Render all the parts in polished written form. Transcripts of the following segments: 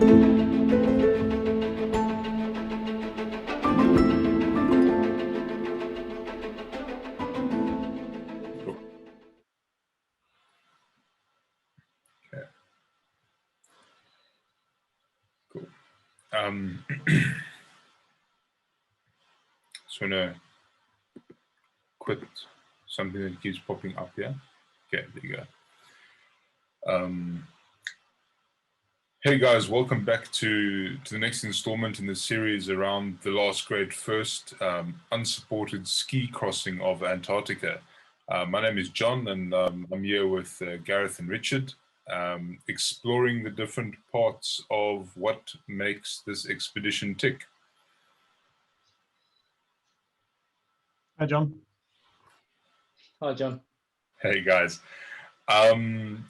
Cool. Just want to quit something that keeps popping up here. Okay, there you go. Hey guys, welcome back to the next installment in the series around the last great first unsupported ski crossing of Antarctica. My name is John, and I'm here with Gareth and Richard, exploring the different parts of what makes this expedition tick. Hi, John. Hi, John. Hey guys.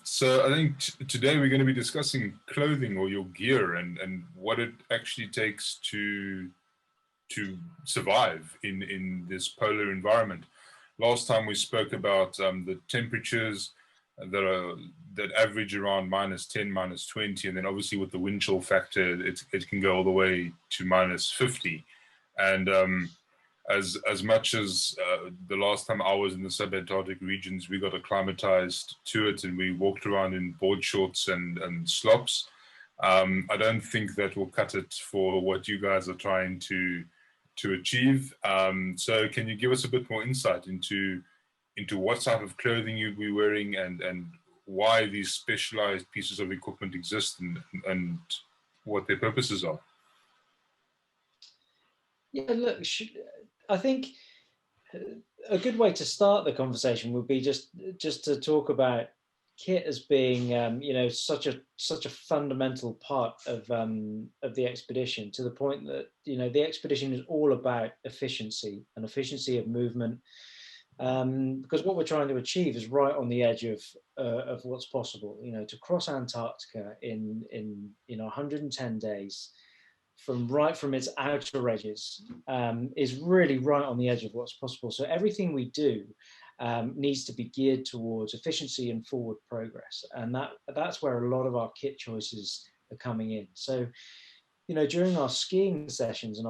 So I think today we're going to be discussing clothing, or your gear, and what it actually takes to survive in this polar environment. Last time we spoke about the temperatures that average around -10, -20, and then obviously with the wind chill factor, it can go all the way to -50. And as much as the last time I was in the subantarctic regions, we got acclimatized to it and we walked around in board shorts and slops. I don't think that will cut it for what you guys are trying to achieve. So can you give us a bit more insight into what type of clothing you'll be wearing and why these specialized pieces of equipment exist and what their purposes are? Yeah, look, I think a good way to start the conversation would be just to talk about kit as being, such a fundamental part of the expedition, to the point that the expedition is all about efficiency and efficiency of movement, because what we're trying to achieve is right on the edge of what's possible. To cross Antarctica in 110 days. From its outer edges is really right on the edge of what's possible. So everything we do needs to be geared towards efficiency and forward progress, and that's where a lot of our kit choices are coming in. So during our skiing sessions and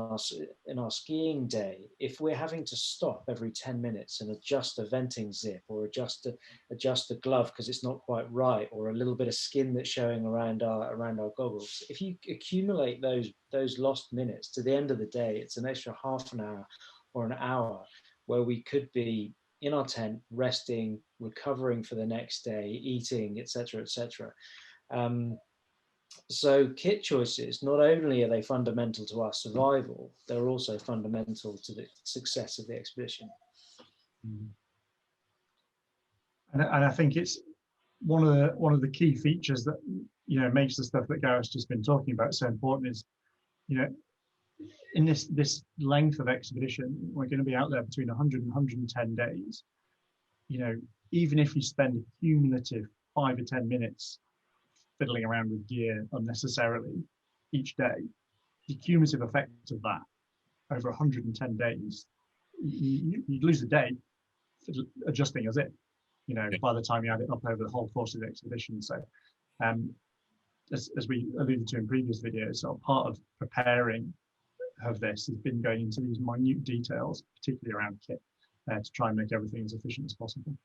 in our skiing day, if we're having to stop every 10 minutes and adjust a venting zip or adjust a glove because it's not quite right, or a little bit of skin that's showing around our goggles, if you accumulate those lost minutes, to the end of the day, it's an extra half an hour or an hour where we could be in our tent, resting, recovering for the next day, eating, etc., etc. So kit choices, not only are they fundamental to our survival, they're also fundamental to the success of the expedition. And I think it's one of the key features that makes the stuff that Gareth's just been talking about so important is, in this length of expedition, we're going to be out there between 100 and 110 days. Even if you spend a cumulative 5 or 10 minutes fiddling around with gear unnecessarily each day, the cumulative effect of that over 110 days, you'd lose a day adjusting as it, by the time you add it up over the whole course of the expedition. So as we alluded to in previous videos, sort of part of preparing of this has been going into these minute details, particularly around kit, to try and make everything as efficient as possible.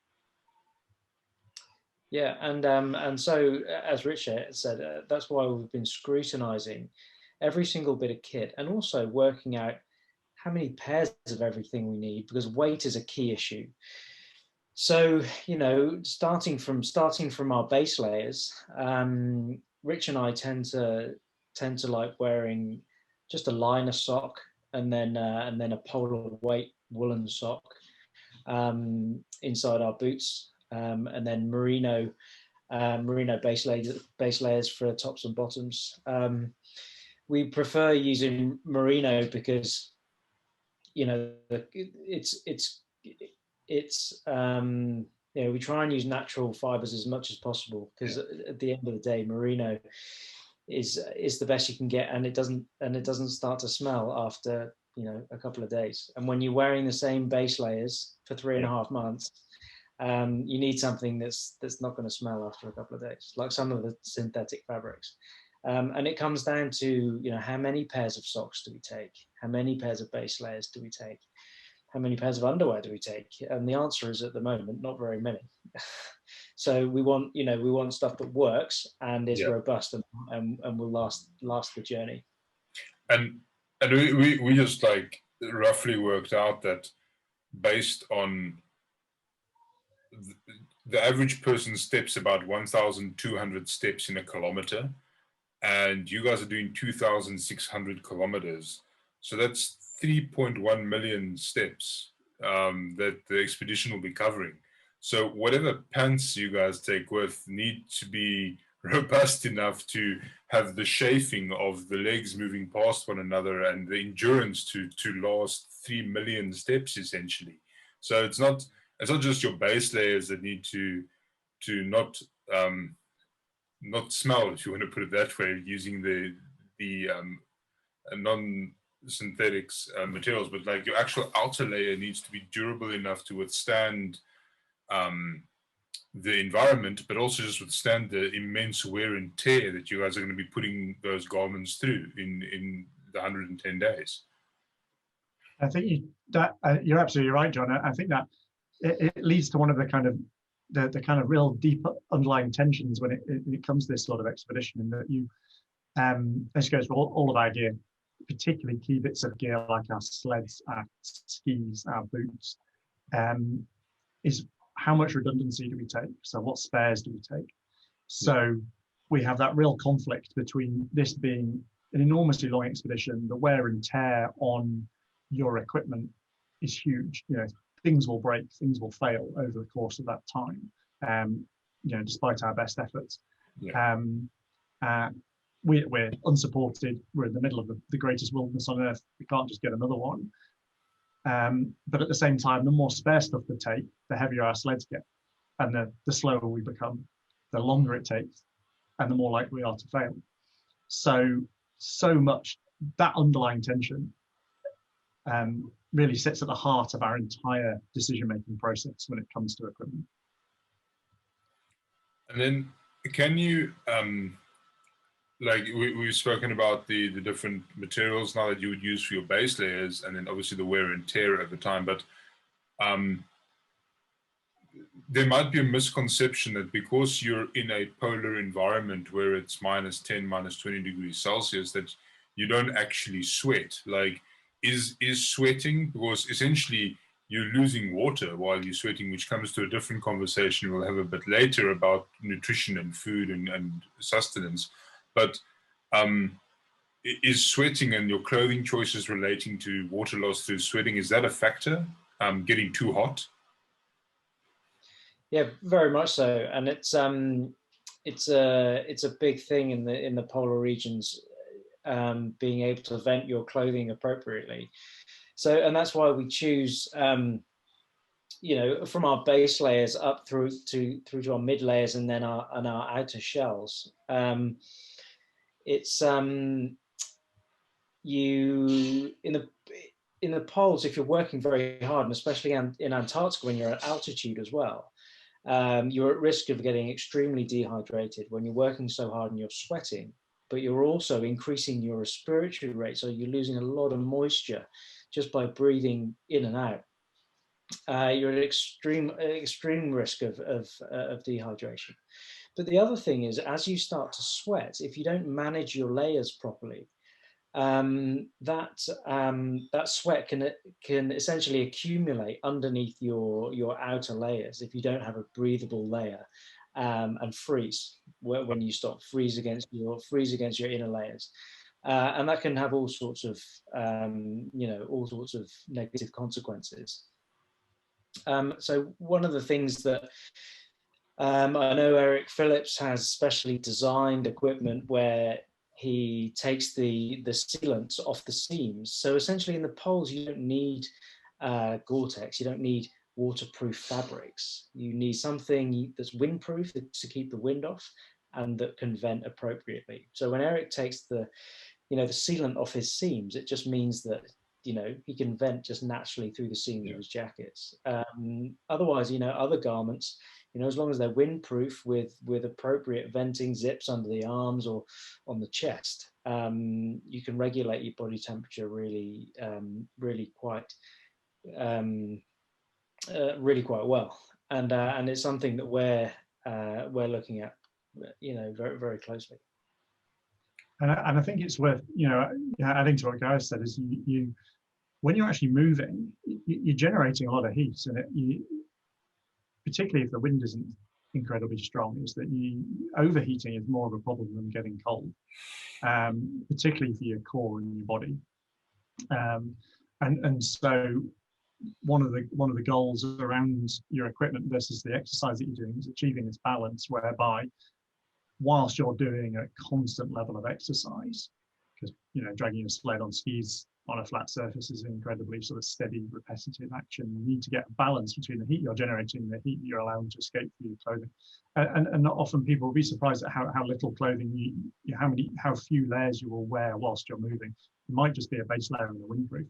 Yeah, and so as Richard said, that's why we've been scrutinizing every single bit of kit, and also working out how many pairs of everything we need, because weight is a key issue. So starting from our base layers, Rich and I tend to like wearing just a liner sock and then a polar weight woolen sock inside our boots. And then merino base layers for tops and bottoms. We prefer using merino because we try and use natural fibers as much as possible, because at the end of the day, merino is the best you can get, and it doesn't start to smell after a couple of days. And when you're wearing the same base layers for 3.5 months, you need something that's not going to smell after a couple of days, like some of the synthetic fabrics. And it comes down to, how many pairs of socks do we take? How many pairs of base layers do we take? How many pairs of underwear do we take? And the answer is, at the moment, not very many. So we want stuff that works and is robust and will last the journey. And we just like roughly worked out that based on the average person steps about 1,200 steps in a kilometer, and you guys are doing 2,600 kilometers. So that's 3.1 million steps that the expedition will be covering. So whatever pants you guys take with need to be robust enough to have the chafing of the legs moving past one another and the endurance to last 3 million steps essentially. So it's not just your base layers that need to not smell, if you want to put it that way, using the non-synthetics materials, but like your actual outer layer needs to be durable enough to withstand the environment, but also just withstand the immense wear and tear that you guys are going to be putting those garments through in the 110 days. I think you're absolutely right, John. I think that it leads to one of the kind of the kind of real deep underlying tensions when it comes to this sort of expedition, in that you, this goes for all of our gear, particularly key bits of gear like our sleds, our skis, our boots, is how much redundancy do we take? So what spares do we take? So we have that real conflict between this being an enormously long expedition. The wear and tear on your equipment is huge. Things will break, things will fail over the course of that time, despite our best efforts. We're unsupported. We're in the middle of the greatest wilderness on earth. We can't just get another one. But at the same time, the more spare stuff we take, the heavier our sleds get, and the slower we become, the longer it takes, and the more likely we are to fail. So much that underlying tension really sits at the heart of our entire decision-making process when it comes to equipment. And then, can you, like we've spoken about the different materials now that you would use for your base layers, and then obviously the wear and tear over time, but there might be a misconception that because you're in a polar environment where it's -10, -20 degrees Celsius, that you don't actually sweat. Like, is sweating, because essentially you're losing water while you're sweating, which comes to a different conversation we'll have a bit later about nutrition and food and sustenance. But is sweating and your clothing choices relating to water loss through sweating, is that a factor? Getting too hot? Yeah, very much so, and it's a big thing in the polar regions, being able to vent your clothing appropriately. So, and that's why we choose, from our base layers up through to our mid layers and then our outer shells. It's you in the poles, if you're working very hard, and especially in Antarctica when you're at altitude as well, you're at risk of getting extremely dehydrated when you're working so hard and you're sweating, but you're also increasing your respiratory rate, so you're losing a lot of moisture just by breathing in and out. You're at extreme risk of dehydration. But the other thing is, as you start to sweat, if you don't manage your layers properly, that sweat can essentially accumulate underneath your outer layers if you don't have a breathable layer, and freeze when you stop, freeze against your inner layers, and that can have all sorts of negative consequences. So one of the things that I know Eric Phillips has specially designed equipment where he takes the sealants off the seams. So essentially in the poles, you don't need Gore-Tex, you don't need waterproof fabrics. You need something that's windproof to keep the wind off and that can vent appropriately. So when Eric takes the sealant off his seams, it just means that he can vent just naturally through the seams of his jackets. Otherwise, other garments, You know, as long as they're windproof with appropriate venting zips under the arms or on the chest, you can regulate your body temperature really, really quite well. And it's something that we're looking at, you know, very, very closely. And I think it's worth, you know, adding to what Gareth said, is you when you're actually moving, you're generating a lot of heat, and particularly if the wind isn't incredibly strong, is that overheating is more of a problem than getting cold, particularly for your core and your body. And so one of the goals around your equipment versus the exercise that you're doing is achieving this balance whereby, whilst you're doing a constant level of exercise, because, you know, dragging a sled on skis on a flat surface is incredibly sort of steady, repetitive action. You need to get a balance between the heat you're generating and the heat that you're allowing to escape through your clothing. And not often people will be surprised at how little clothing how few layers you will wear whilst you're moving. It might just be a base layer and a windproof,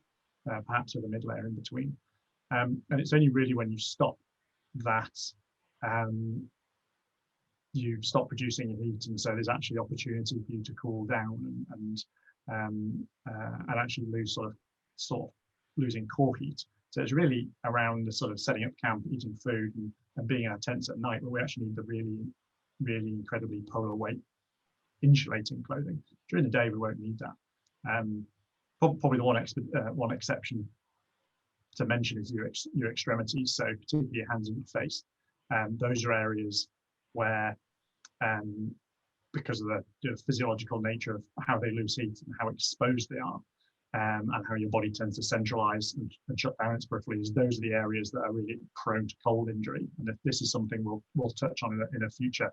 perhaps with a mid layer in between. And it's only really when you stop that you stop producing heat, and so there's actually opportunity for you to cool down and actually lose sort of losing core heat. So it's really around the sort of setting up camp, eating food, and being in our tents at night, where we actually need the really, really incredibly polar weight insulating clothing. During the day, we won't need that. Probably the one exception to mention is your extremities, so particularly your hands and your face. Those are areas where, because of the physiological nature of how they lose heat and how exposed they are, and how your body tends to centralize and shut down its peripheries, those are the areas that are really prone to cold injury. And if this is something we'll touch on in a future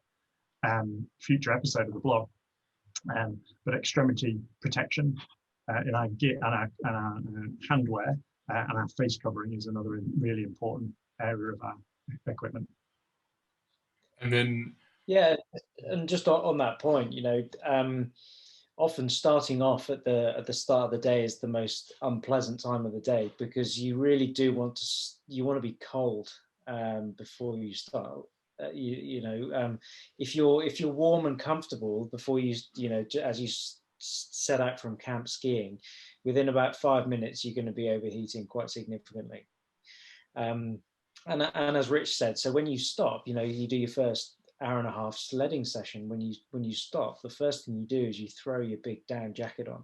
episode of the blog. But extremity protection in our gear and our handwear and our face covering is another really important area of our equipment. And then, yeah, and just on that point, you know, often starting off at the start of the day is the most unpleasant time of the day, because you really do want to be cold before you start. If you're warm and comfortable before you as you set out from camp skiing, within about 5 minutes you're going to be overheating quite significantly. And as Rich said, so when you stop, you know, you do your first hour and a half sledding session. When you stop, the first thing you do is you throw your big down jacket on,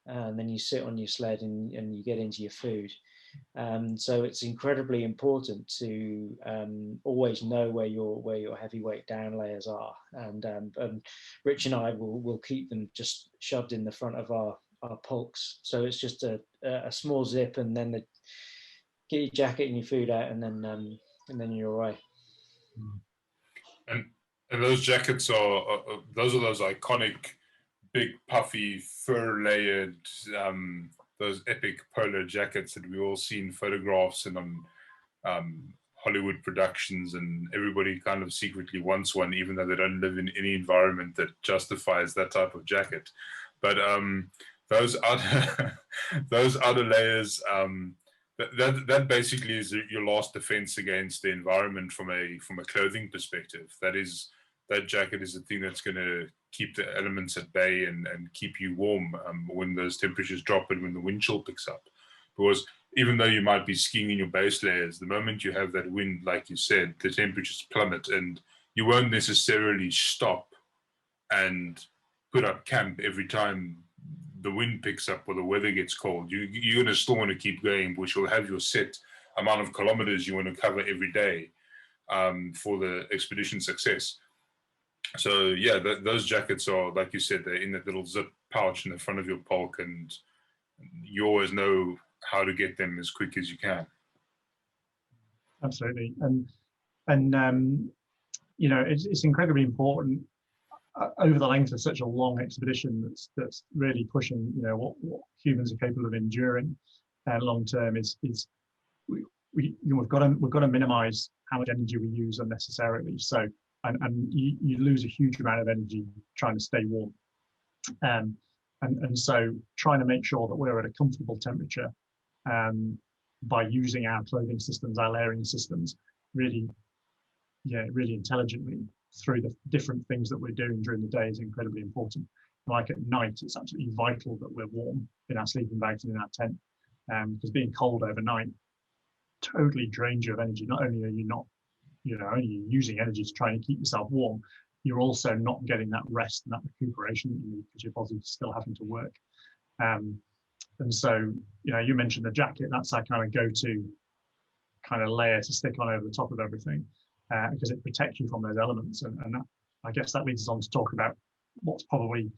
and then you sit on your sled and you get into your food. So it's incredibly important to always know where your heavyweight down layers are, and Rich and I will keep them just shoved in the front of our pulks. So it's just a small zip, and then get your jacket and your food out, and then you're all right. And those jackets are those iconic, big, puffy, fur-layered, those epic polar jackets that we all see in photographs and on Hollywood productions, and everybody kind of secretly wants one, even though they don't live in any environment that justifies that type of jacket. But those outer layers, that basically is your last defense against the environment from a clothing perspective. That jacket is the thing that's going to keep the elements at bay and keep you warm when those temperatures drop and when the wind chill picks up. Because even though you might be skiing in your base layers, the moment you have that wind, like you said, the temperatures plummet, and you won't necessarily stop and put up camp every time the wind picks up or the weather gets cold. You're going to still want to keep going, which will have your set amount of kilometers you want to cover every day for the expedition success. So yeah, those jackets are, like you said, they're in that little zip pouch in the front of your pulk, and you always know how to get them as quick as you can. Absolutely, and you know, it's incredibly important over the length of such a long expedition that's really pushing, you know, what humans are capable of enduring long term is we've got to minimize how much energy we use unnecessarily. So and you lose a huge amount of energy trying to stay warm, and so trying to make sure that we're at a comfortable temperature by using our clothing systems, our layering systems, really really intelligently through the different things that we're doing during the day is incredibly important. Like at night, it's absolutely vital that we're warm in our sleeping bags and in our tent, because being cold overnight totally drains you of energy. Not only are you not, only using energy to try and keep yourself warm, you're also not getting that rest and that recuperation that you need because your body's still having to work. And so, you mentioned the jacket. That's our kind of go-to kind of layer to stick on over the top of everything, because it protects you from those elements. And that, I guess that leads us on to talk about what's probably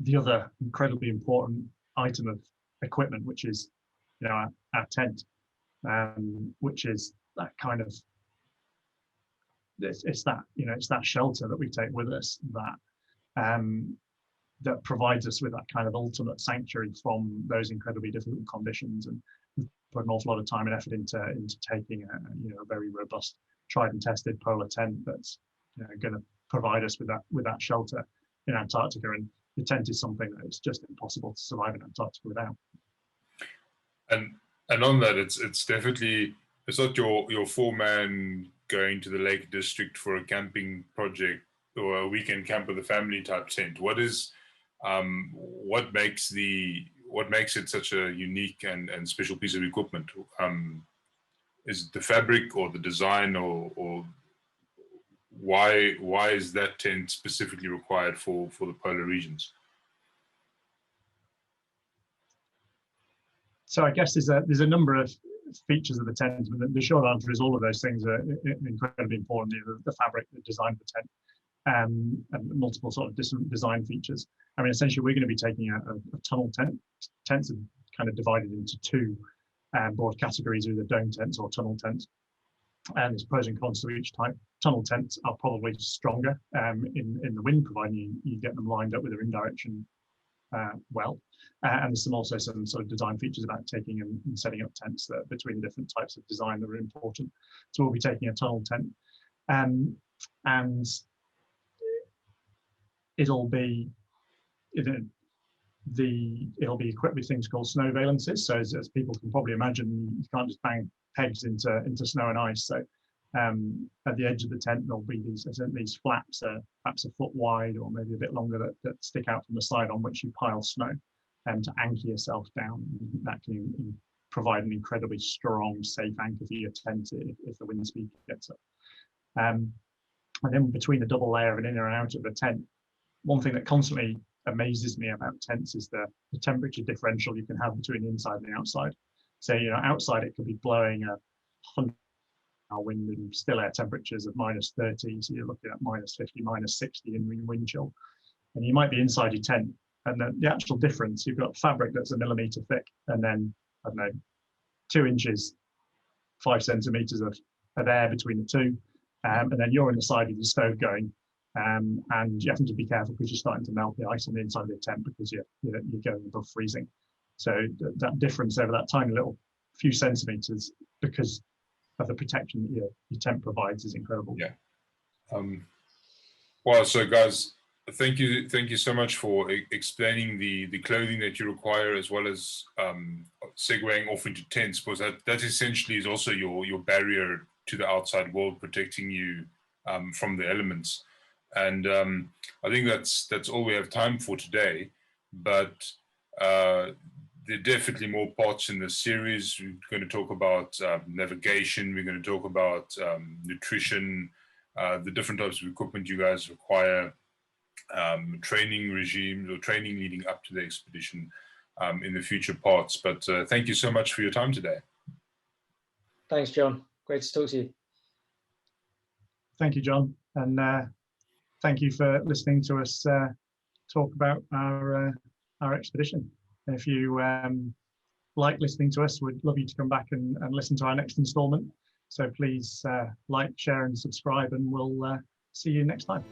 the other incredibly important item of equipment, which is, our tent, which is that kind of, it's that shelter that we take with us that provides us with that kind of ultimate sanctuary from those incredibly difficult conditions. And we put an awful lot of time and effort into taking a very robust, tried and tested polar tent that's going to provide us with that shelter in Antarctica. And the tent is something that it's just impossible to survive in Antarctica without. And on that, it's definitely, it's not your 4-man going to the Lake District for a camping project or a weekend camp with a family type tent. What makes it such a unique and special piece of equipment? Is it the fabric or the design, or why is that tent specifically required for the polar regions? So I guess there's a number of features of the tent, but the short answer is all of those things are incredibly important. The fabric, the design of the tent, and multiple sort of different design features. I mean, essentially, we're going to be taking a tunnel tent. Tents are kind of divided into two broad categories, either dome tents or tunnel tents. And there's pros and cons to each type. Tunnel tents are probably stronger in the wind, providing you get them lined up with their wind direction well. And there's also some sort of design features about taking and setting up tents that between different types of design that are important. So we'll be taking a tunnel tent, and it'll be equipped with things called snow valances. So as people can probably imagine, you can't just bang pegs into snow and ice. So at the edge of the tent, there'll be these flaps, perhaps a foot wide or maybe a bit longer, that stick out from the side, on which you pile snow to anchor yourself down. That can provide an incredibly strong, safe anchor for your tent if the wind speed gets up. And then between the double layer of an inner and outer of the tent, one thing that constantly amazes me about tents is the temperature differential you can have between the inside and the outside. So, outside it could be blowing 100 mile wind and still air temperatures of -30. So you're looking at -50, -60 in wind chill. And you might be inside your tent, and the actual difference, you've got fabric that's 1 millimeter thick, and then, I don't know, 2 inches, 5 centimeters of air between the two. And then you're in the side with your stove going, and you have to be careful because you're starting to melt the ice on the inside of the tent because you're going above freezing. So that difference over that tiny little few centimeters, because of the protection that your tent provides, is incredible. Yeah. Well, so guys, thank you so much for explaining the clothing that you require, as well as segueing off into tents, because that essentially is also your barrier to the outside world, protecting you from the elements. And I think that's all we have time for today. But there are definitely more parts in this series. We're going to talk about navigation. We're going to talk about nutrition, the different types of equipment you guys require, training regimes or training leading up to the expedition in the future parts. But thank you so much for your time today. Thanks, John. Great to talk to you. Thank you, John. And thank you for listening to us talk about our expedition. If you like listening to us, we'd love you to come back and listen to our next installment. So please like, share, and subscribe, and we'll see you next time.